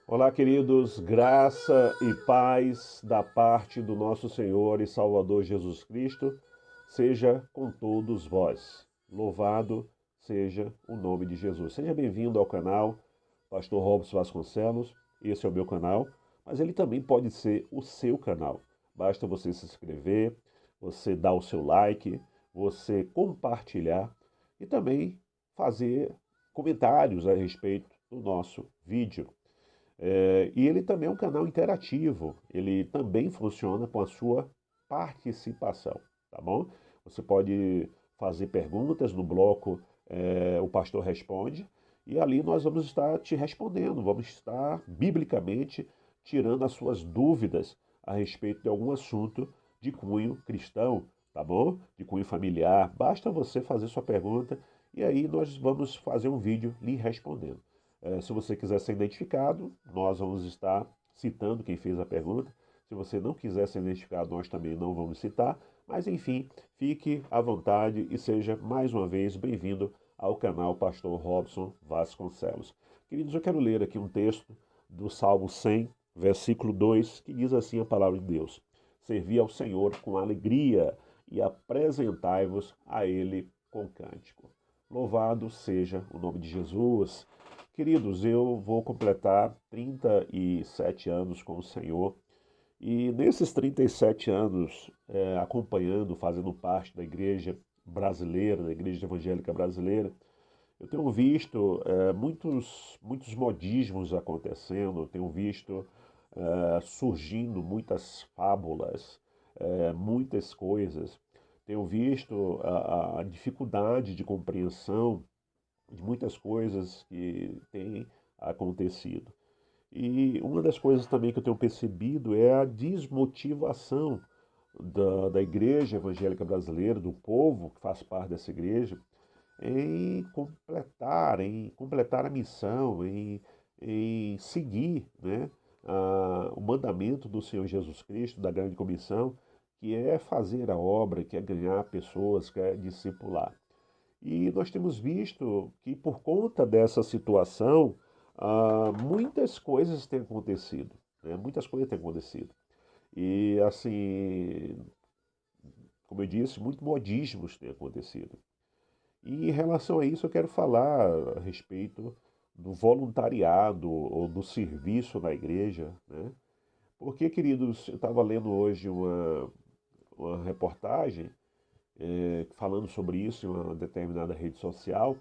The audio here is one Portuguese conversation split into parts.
Olá, queridos, graça e paz da parte do nosso Senhor e Salvador Jesus Cristo seja com todos vós. Louvado seja o nome de Jesus. Seja bem-vindo ao canal Pastor Robson Vasconcelos. Esse é o meu canal, mas ele também pode ser o seu canal. Basta você se inscrever, você dar o seu like, você compartilhar e também fazer comentários a respeito do nosso vídeo. E ele também é um canal interativo, ele também funciona com a sua participação, tá bom? Você pode fazer perguntas no bloco O Pastor Responde, e ali nós vamos estar te respondendo, vamos estar biblicamente tirando as suas dúvidas a respeito de algum assunto de cunho cristão, tá bom? De cunho familiar. Basta você fazer sua pergunta e aí nós vamos fazer um vídeo lhe respondendo. Se você quiser ser identificado, nós vamos estar citando quem fez a pergunta. Se você não quiser ser identificado, nós também não vamos citar. Mas, enfim, fique à vontade e seja mais uma vez bem-vindo ao canal Pastor Robson Vasconcelos. Queridos, eu quero ler aqui um texto do Salmo 100, versículo 2, que diz assim a palavra de Deus: Servi ao Senhor com alegria e apresentai-vos a Ele com cântico. Louvado seja o nome de Jesus. Queridos, eu vou completar 37 anos com o Senhor e nesses 37 anos acompanhando, fazendo parte da igreja brasileira, da igreja evangélica brasileira, eu tenho visto muitos modismos acontecendo, eu tenho visto surgindo muitas fábulas, muitas coisas, tenho visto a dificuldade de compreensão de muitas coisas que têm acontecido. E uma das coisas também que eu tenho percebido é a desmotivação da igreja evangélica brasileira, do povo que faz parte dessa igreja, em completar a missão, em seguir, né, o mandamento do Senhor Jesus Cristo, da grande comissão, que é fazer a obra, que é ganhar pessoas, que é discipular. E nós temos visto que por conta dessa situação, muitas coisas têm acontecido, né? Muitas coisas têm acontecido. E assim, como eu disse, muitos modismos têm acontecido. E em relação a isso, eu quero falar a respeito do voluntariado ou do serviço na igreja, né? Porque, queridos, eu estava lendo hoje uma reportagem falando sobre isso em uma determinada rede social,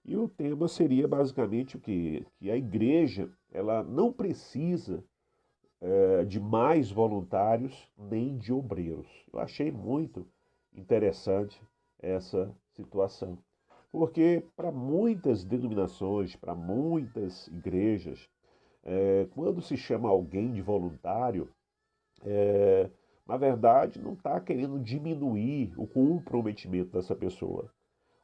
e o tema seria basicamente o quê? Que a igreja ela não precisa de mais voluntários nem de obreiros. Eu achei muito interessante essa situação, porque para muitas denominações, para muitas igrejas, quando se chama alguém de voluntário, é, na verdade, não está querendo diminuir o comprometimento dessa pessoa.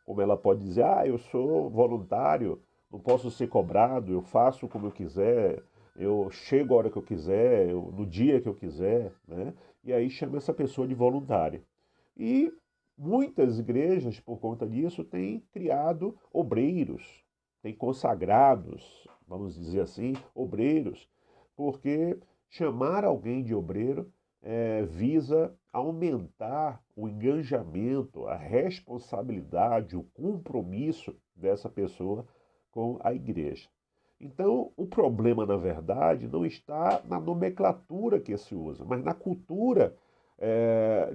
Como ela pode dizer, eu sou voluntário, não posso ser cobrado, eu faço como eu quiser, eu chego a hora que eu quiser, no dia que eu quiser, né? E aí chama essa pessoa de voluntária. E muitas igrejas, por conta disso, têm criado obreiros, têm consagrados, vamos dizer assim, obreiros, porque chamar alguém de obreiro visa aumentar o engajamento, a responsabilidade, o compromisso dessa pessoa com a igreja. Então, o problema, na verdade, não está na nomenclatura que se usa, mas na cultura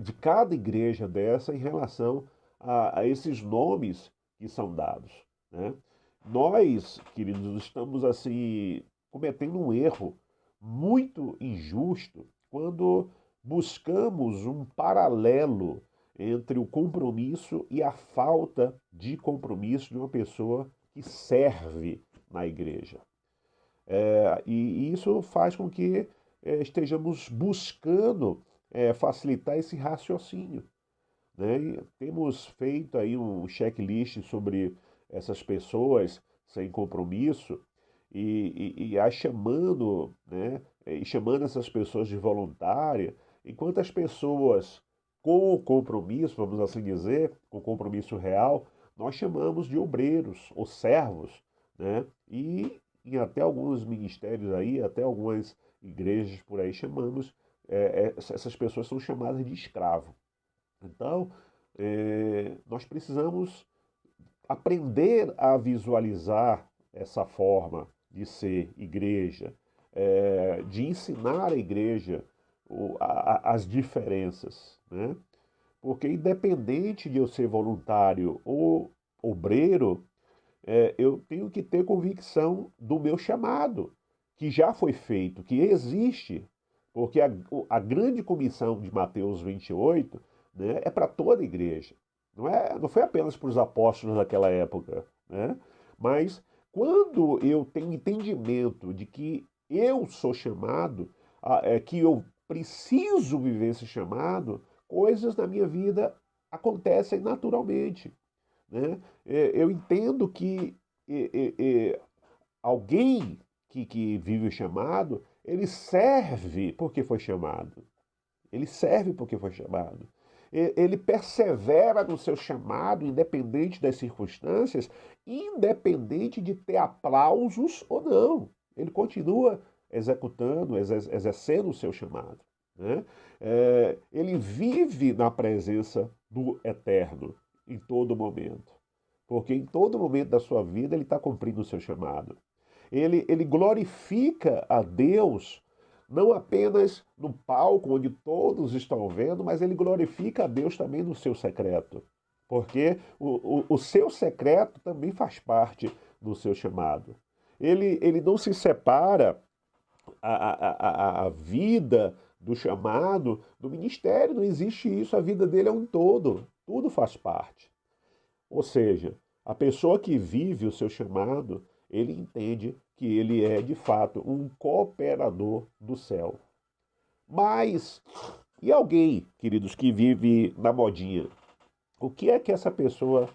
de cada igreja dessa em relação a esses nomes que são dados, né? Nós, queridos, estamos assim cometendo um erro muito injusto quando buscamos um paralelo entre o compromisso e a falta de compromisso de uma pessoa que serve na igreja. E isso faz com que estejamos buscando facilitar esse raciocínio, né? E temos feito aí um checklist sobre essas pessoas sem compromisso e as chamando, né, e chamando essas pessoas de voluntária, enquanto as pessoas com compromisso, vamos assim dizer, com compromisso real, nós chamamos de obreiros ou servos, né? E em até alguns ministérios aí, até algumas igrejas por aí chamamos, essas pessoas são chamadas de escravo. Então, nós precisamos aprender a visualizar essa forma de ser igreja, de ensinar a igreja as diferenças, né? Porque independente de eu ser voluntário ou obreiro, eu tenho que ter convicção do meu chamado, que já foi feito, que existe. Porque a grande comissão de Mateus 28, né, é para toda a igreja. Não foi apenas para os apóstolos daquela época. Né? Mas quando eu tenho entendimento de que eu sou chamado, que eu preciso viver esse chamado, coisas na minha vida acontecem naturalmente. Né? Eu entendo que alguém que vive o chamado, ele serve porque foi chamado. Ele serve porque foi chamado. Ele persevera no seu chamado, independente das circunstâncias, independente de ter aplausos ou não. Ele continua executando, exercendo o seu chamado. Né? Ele vive na presença do Eterno em todo momento. Porque em todo momento da sua vida ele está cumprindo o seu chamado. Ele glorifica a Deus não apenas no palco onde todos estão vendo, mas ele glorifica a Deus também no seu secreto. Porque o seu secreto também faz parte do seu chamado. Ele não se separa a vida do chamado do ministério, não existe isso, a vida dele é um todo, tudo faz parte. Ou seja, a pessoa que vive o seu chamado, ele entende que ele é de fato um cooperador do céu. Mas, e alguém, queridos, que vive na modinha? O que é que essa pessoa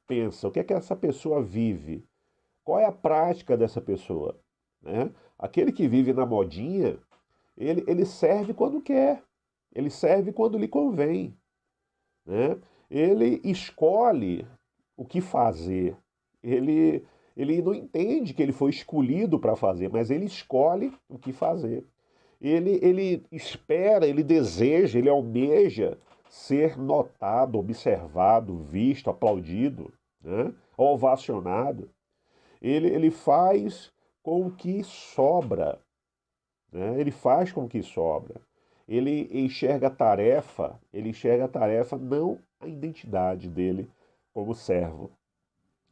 pensa? O que é que essa pessoa vive? Qual é a prática dessa pessoa? Né? Aquele que vive na modinha, ele serve quando quer, ele serve quando lhe convém. Né? Ele escolhe o que fazer. Ele, ele não entende que ele foi escolhido para fazer, mas ele escolhe o que fazer. Ele espera, ele deseja, ele almeja ser notado, observado, visto, aplaudido, né? Ovacionado. Ele faz com o que sobra, né? Ele faz com o que sobra. Ele enxerga a tarefa, não a identidade dele como servo.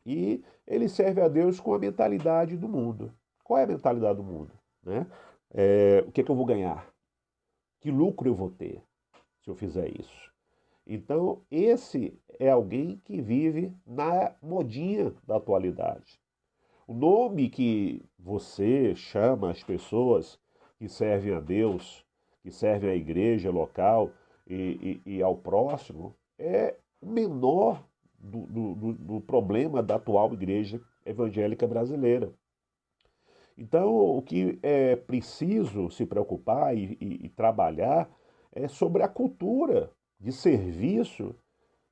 E ele serve a Deus com a mentalidade do mundo. Qual é a mentalidade do mundo? Né? O que é que eu vou ganhar? Que lucro eu vou ter se eu fizer isso? Então, esse é alguém que vive na modinha da atualidade. O nome que você chama as pessoas que servem a Deus, que servem à igreja local e ao próximo, é o menor do problema da atual igreja evangélica brasileira. Então, o que é preciso se preocupar e trabalhar é sobre a cultura de serviço,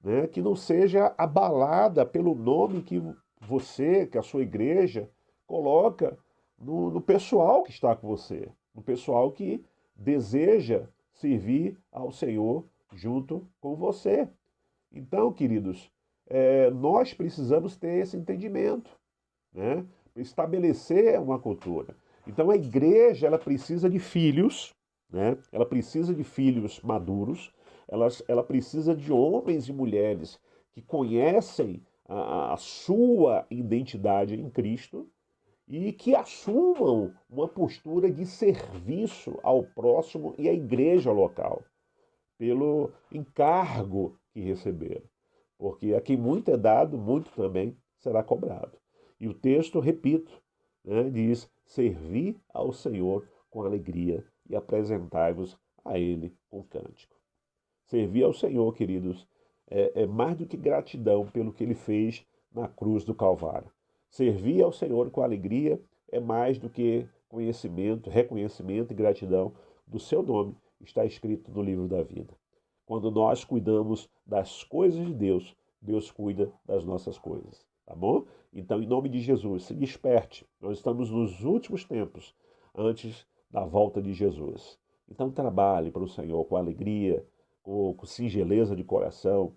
né, que não seja abalada pelo nome que você, que a sua igreja, coloca no pessoal que está com você, no pessoal que deseja servir ao Senhor junto com você. Então, queridos, nós precisamos ter esse entendimento, né? Estabelecer uma cultura. Então, a igreja ela precisa de filhos, né? Ela precisa de filhos maduros, ela precisa de homens e mulheres que conhecem a sua identidade em Cristo e que assumam uma postura de serviço ao próximo e à igreja local, pelo encargo que receberam. Porque a quem muito é dado, muito também será cobrado. E o texto, repito, né, diz: servi ao Senhor com alegria e apresentai-vos a Ele com cântico. Servir ao Senhor, queridos, é mais do que gratidão pelo que Ele fez na cruz do Calvário. Servir ao Senhor com alegria é mais do que conhecimento, reconhecimento e gratidão do seu nome, está escrito no livro da vida. Quando nós cuidamos das coisas de Deus, Deus cuida das nossas coisas, tá bom? Então, em nome de Jesus, se desperte. Nós estamos nos últimos tempos, antes da volta de Jesus. Então, trabalhe para o Senhor com alegria, com singeleza de coração,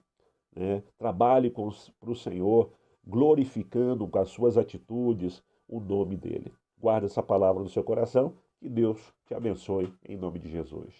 né? Trabalhe para o Senhor, glorificando com as suas atitudes o nome dEle. Guarde essa palavra no seu coração, que Deus te abençoe, em nome de Jesus.